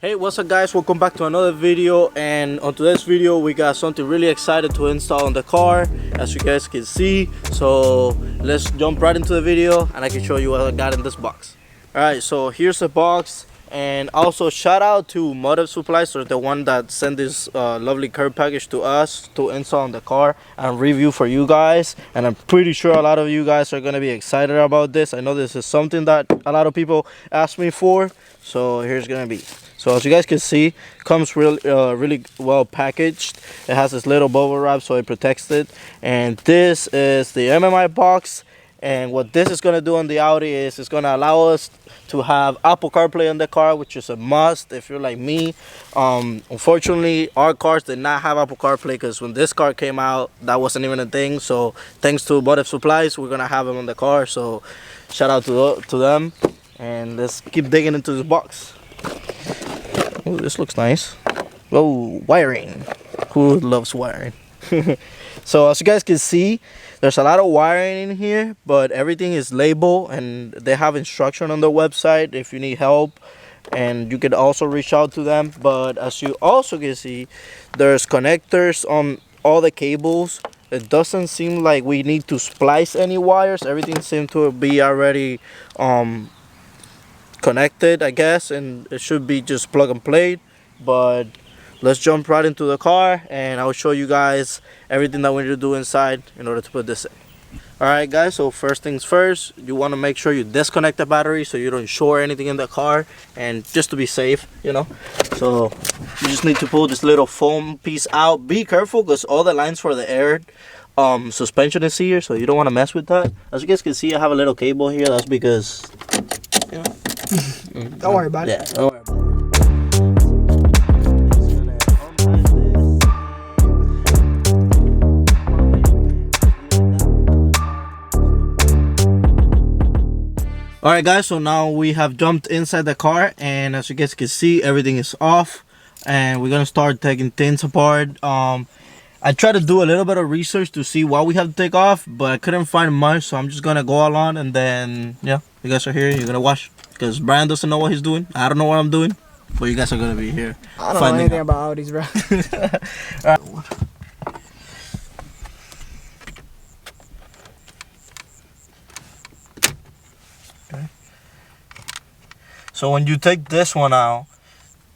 Hey, what's up guys, welcome back to another video. And on today's video we got something really excited to install on the car, as you guys can see. So let's jump right into the video and I can show you what I got in this box. Alright, so here's the box. And also shout out to MotiveSupplie, so the one that sent this lovely care package to us to install on the car and review for you guys. And I'm pretty sure a lot of you guys are gonna be excited about this. I know this is something that a lot of people ask me for, so here's gonna be. So as you guys can see, comes really well packaged. It has this little bubble wrap so it protects it. And this is the MMI box. And what this is going to do on the Audi is it's going to allow us to have Apple CarPlay in the car, which is a must if you're like me. Unfortunately, our cars did not have Apple CarPlay because when this car came out, that wasn't even a thing. So thanks to MotiveSupplie, we're going to have them in the car. So shout out to them. And let's keep digging into this box. Oh, this looks nice. Whoa, wiring. Who loves wiring? So as you guys can see, there's a lot of wiring in here, but everything is labeled and they have instruction on their website if you need help, and you can also reach out to them. But as you also can see, there's connectors on all the cables. It doesn't seem like we need to splice any wires. Everything seems to be already connected, I guess, and it should be just plug and play. But let's jump right into the car and I'll show you guys everything that we need to do inside in order to put this in. Alright guys, so first things first, you want to make sure you disconnect the battery so you don't short anything in the car, and just to be safe, you know. So you just need to pull this little foam piece out. Be careful because all the lines for the air suspension is here, so you don't want to mess with that. As you guys can see, I have a little cable here. That's because, you know, don't worry about it. Yeah, don't worry about it. Alright guys, so now we have jumped inside the car, and as you guys can see, everything is off and we're gonna start taking things apart. I tried to do a little bit of research to see what we have to take off, but I couldn't find much, so I'm just gonna go along and then, yeah, you guys are here, you're gonna watch, because Brian doesn't know what he's doing, I don't know what I'm doing, but you guys are gonna be here. I don't know anything about Audis, bro. Alright. So when you take this one out,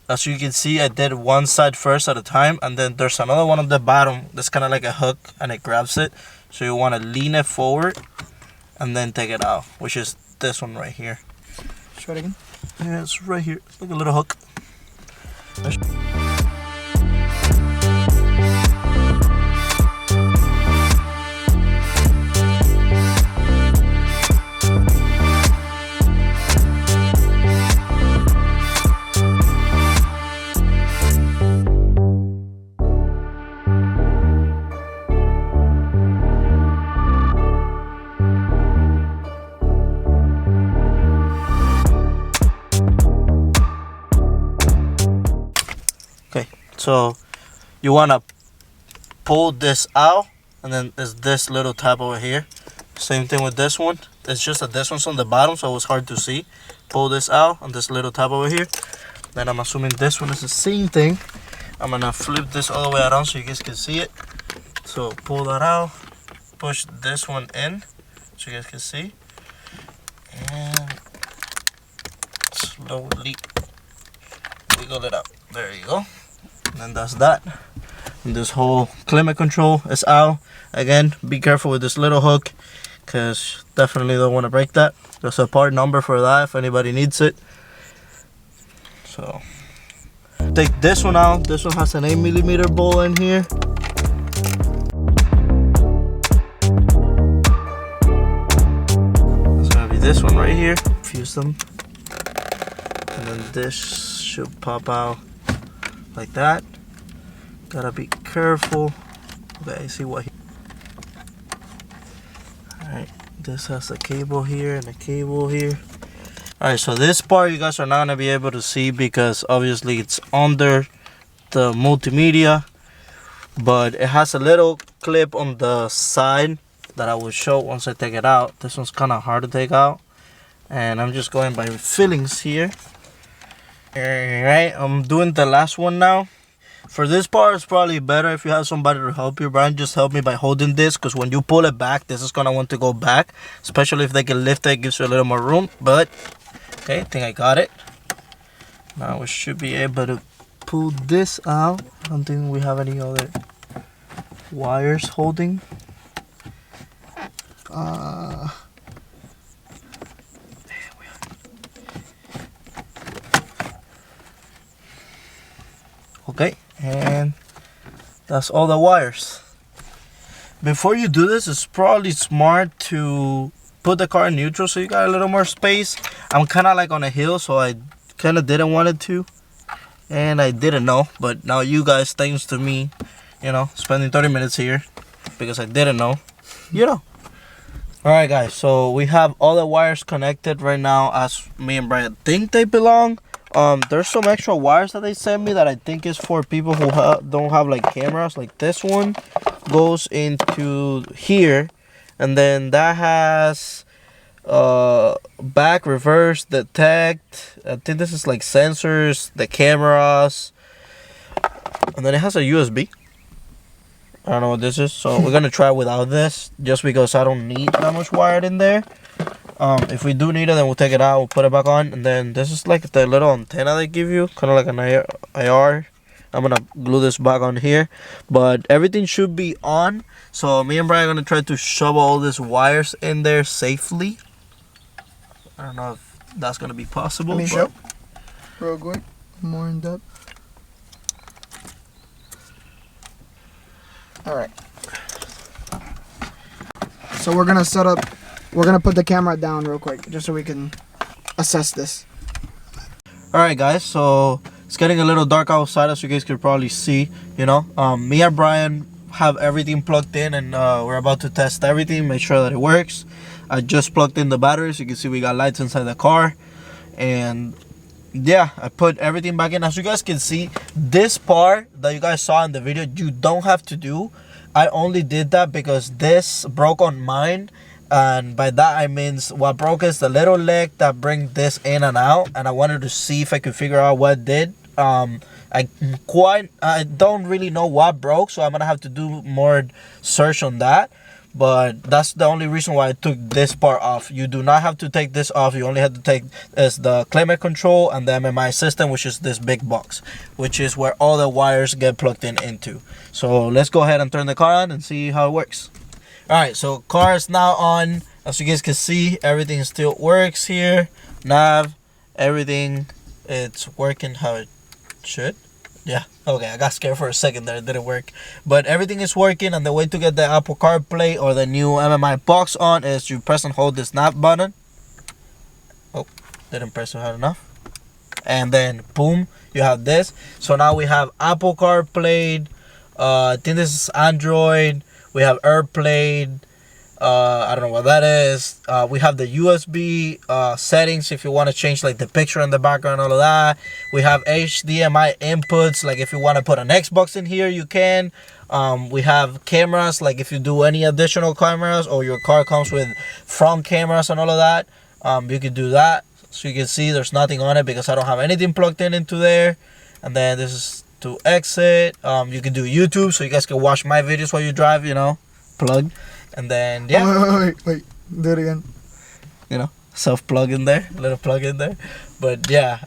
as you can see, I did one side first at a time, and then there's another one at the bottom that's kind of like a hook and it grabs it. So you want to lean it forward and then take it out, which is this one right here. Show it again. Yeah, it's right here. It's like a little hook. Okay, so you want to pull this out, and then there's this little tab over here. Same thing with this one. It's just that this one's on the bottom, so it was hard to see. Pull this out, and this little tab over here. Then I'm assuming this one is the same thing. I'm gonna flip this all the way around so you guys can see it. So pull that out, push this one in so you guys can see, and slowly wiggle it out. There you go. And then that's that. And this whole climate control is out. Again, be careful with this little hook, because definitely don't want to break that. There's a part number for that if anybody needs it. So take this one out. This one has an 8mm bolt in here. It's gonna be this one right here. Fuse them, and then this should pop out like that. Gotta be careful. Okay, see what he... Alright, this has a cable here and a cable here. Alright, so this part you guys are not gonna be able to see because obviously it's under the multimedia, but it has a little clip on the side that I will show once I take it out. This one's kind of hard to take out, and I'm just going by feelings here. Alright, I'm doing the last one now. For this part, it's probably better if you have somebody to help you. Brian just help me by holding this, because when you pull it back, this is gonna want to go back, especially if they can lift it. It gives you a little more room. But okay, I think I got it. Now we should be able to pull this out. I don't think we have any other wires holding. Okay, and that's all the wires. Before you do this, it's probably smart to put the car in neutral so you got a little more space. I'm kind of like on a hill, so I kind of didn't want it to, and I didn't know, but now you guys, thanks to me, you know, spending 30 minutes here because I didn't know, you know. Alright guys, so we have all the wires connected right now as me and Brian think they belong. There's some extra wires that they sent me that I think is for people who don't have like cameras. Like this one goes into here, and then that has back, reverse, detect. I think this is like sensors, the cameras, and then it has a USB. I don't know what this is, so we're gonna try without this just because I don't need that much wire in there. If we do need it, then we'll take it out, we'll put it back on. And then this is like the little antenna they give you, kind of like an IR. I'm gonna glue this back on here, but everything should be on. So me and Brian are gonna try to shove all these wires in there safely. I don't know if that's gonna be possible. Let me show real quick, more in depth. All right. So we're gonna set up. We're gonna put the camera down real quick, just so we can assess this. Alright guys, so it's getting a little dark outside, as you guys could probably see, you know. Me and Brian have everything plugged in, and we're about to test everything, make sure that it works. I just plugged in the batteries. You can see we got lights inside the car, and yeah, I put everything back in. As you guys can see, this part that you guys saw in the video, you don't have to do. I only did that because this broke on mine. And by that I mean what broke is the little leg that brings this in and out, and I wanted to see if I could figure out what did. I don't really know what broke, so I'm gonna have to do more search on that. But that's the only reason why I took this part off. You do not have to take this off. You only have to take is the climate control and the MMI system, which is this big box, which is where all the wires get plugged into. So let's go ahead and turn the car on and see how it works. Alright, so car is now on. As you guys can see, everything still works here. Nav, everything, it's working how it should. Yeah, okay, I got scared for a second there, it didn't work. But everything is working, and the way to get the Apple CarPlay or the new MMI box on is you press and hold this nav button. Oh, didn't press it hard enough. And then, boom, you have this. So now we have Apple CarPlay, I think this is Android. We have AirPlay, I don't know what that is. We have the USB settings if you want to change like the picture in the background, all of that. We have HDMI inputs, like if you want to put an Xbox in here, you can. We have cameras, like if you do any additional cameras or your car comes with front cameras and all of that, you can do that. So you can see there's nothing on it because I don't have anything plugged into there. And then this is to exit. You can do YouTube, so you guys can watch my videos while you drive, you know, plug. And then yeah, wait, do it again. You know, self-plug in there, a little plug in there. But yeah,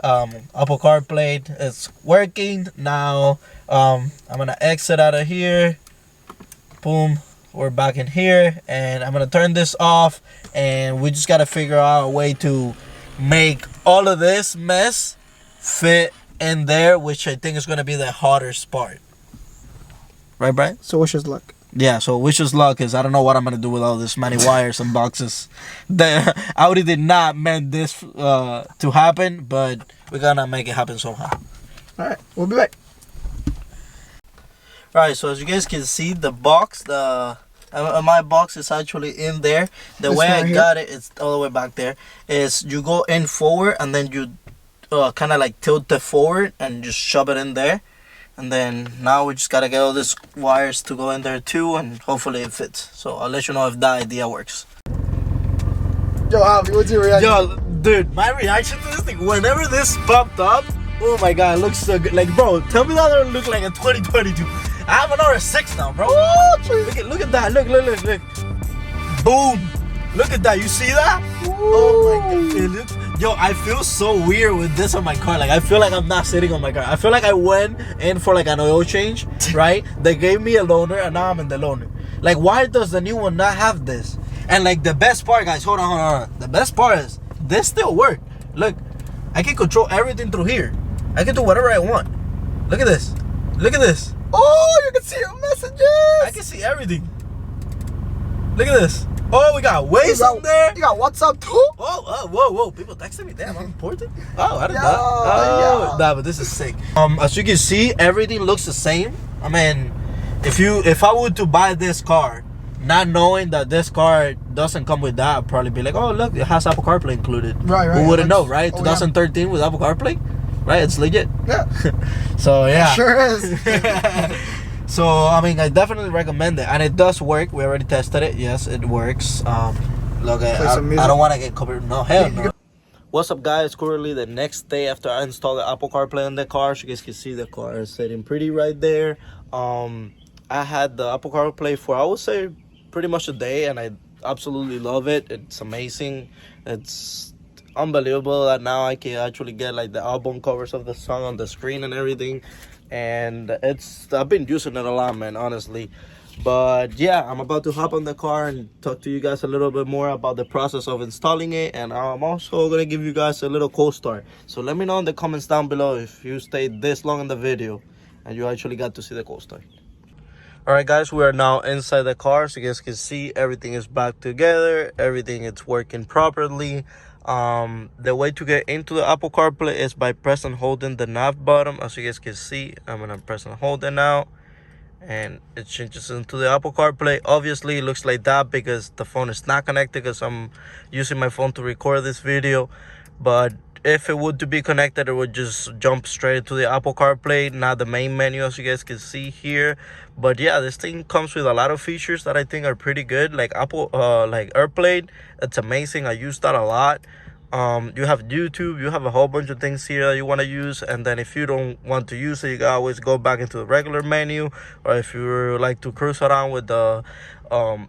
Apple CarPlay is working now. I'm gonna exit out of here. Boom, we're back in here, and I'm gonna turn this off, and we just gotta figure out a way to make all of this mess fit in there, which I think is going to be the hardest part. Right, Brian? So wish us luck. Yeah, so wish us luck, because I don't know what I'm going to do with all this many wires and boxes. The Audi did not meant this to happen, but we're going to make it happen somehow. Alright, we'll be back. Alright, so as you guys can see, the box, my box is actually in there. The way I got it, it's all the way back there, is you go in forward, and then you kind of like tilt it forward and just shove it in there. And then now we just gotta get all these wires to go in there too, and hopefully it fits. So I'll let you know if that idea works. Yo, Avi, what's your reaction? Yo, dude, my reaction to this thing, whenever this popped up, Oh my god, it looks so good. Like, bro, tell me that don't look like a 2022. I have an R6 now, bro. Look at that. Look. Boom. Look at that. You see that? Oh my god. It looks, yo, I feel so weird with this on my car. Like, I feel like I'm not sitting on my car. I feel like I went in for like an oil change, right? They gave me a loaner and now I'm in the loaner. Like, why does the new one not have this? And like the best part, guys, hold on. The best part is this still works. Look, I can control everything through here. I can do whatever I want. Look at this. Oh, you can see your messages. I can see everything. Look at this. Oh, we got Waze on there. You got WhatsApp too? Oh, whoa. People texting me. Damn, I'm important. Oh, I didn't know. Oh, nah, but this is sick. As you can see, everything looks the same. I mean, if I were to buy this car, not knowing that this car doesn't come with that, I'd probably be like, oh, look, it has Apple CarPlay included. Right. Who wouldn't know, right? 2013 with Apple CarPlay, right? It's legit. Yeah. So, yeah. It sure is. So, I mean, I definitely recommend it. And it does work. We already tested it. Yes, it works. Look, I don't want to get covered. No, hell no. What's up, guys? Currently, the next day after I installed the Apple CarPlay in the car, so you guys can see the car is sitting pretty right there. I had the Apple CarPlay for, I would say, pretty much a day, and I absolutely love it. It's amazing. It's unbelievable that now I can actually get like the album covers of the song on the screen and everything. And I've been using it a lot, man, honestly. But yeah, I'm about to hop on the car and talk to you guys a little bit more about the process of installing it, and I'm also gonna give you guys a little cold start. So let me know in the comments down below if you stayed this long in the video and you actually got to see the cold start. All right, guys, we are now inside the car, so you guys can see everything is back together. Everything is working properly. The way to get into the Apple CarPlay is by pressing and holding the nav button. As you guys can see, I'm gonna press and hold it now, and it changes into the Apple CarPlay. Obviously, it looks like that because the phone is not connected, because I'm using my phone to record this video. But if it would to be connected, it would just jump straight to the Apple CarPlay, not the main menu, as you guys can see here. But yeah, this thing comes with a lot of features that I think are pretty good, like Apple like AirPlay. It's amazing. I use that a lot. You have YouTube, you have a whole bunch of things here that you want to use, and then if you don't want to use it, you can always go back into the regular menu. Or if you like to cruise around with the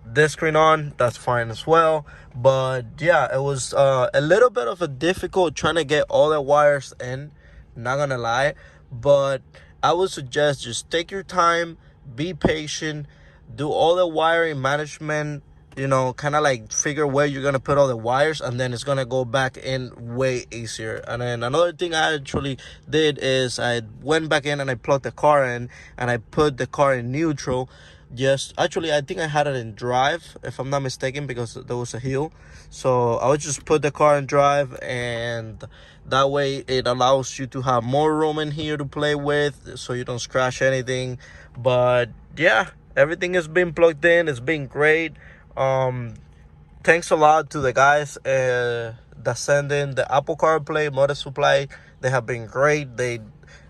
this screen on, that's fine as well. But yeah, it was a little bit of a difficult trying to get all the wires in, not gonna lie. But I would suggest just take your time, be patient, do all the wiring management, you know, kind of like figure where you're gonna put all the wires, and then it's gonna go back in way easier. And then another thing I actually did is I went back in and I plugged the car in, and I put the car in neutral. Just actually, I think I had it in drive, if I'm not mistaken, because there was a hill. So I would just put the car in drive, and that way it allows you to have more room in here to play with, so you don't scratch anything. But yeah, everything has been plugged in. It's been great. Thanks a lot to the guys that send in the Apple CarPlay, MotiveSupplie. They have been great. They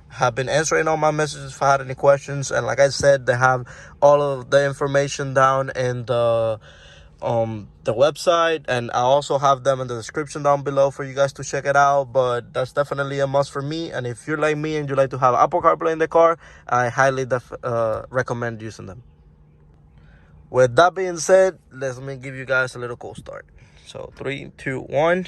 have been answering all my messages if I had any questions, and like I said, they have all of the information down in the website, and I also have them in the description down below for you guys to check it out. But that's definitely a must for me, and if you're like me and you like to have Apple CarPlay in the car, I highly recommend using them. With that being said, let me give you guys a little cold start. So 3, 2, 1.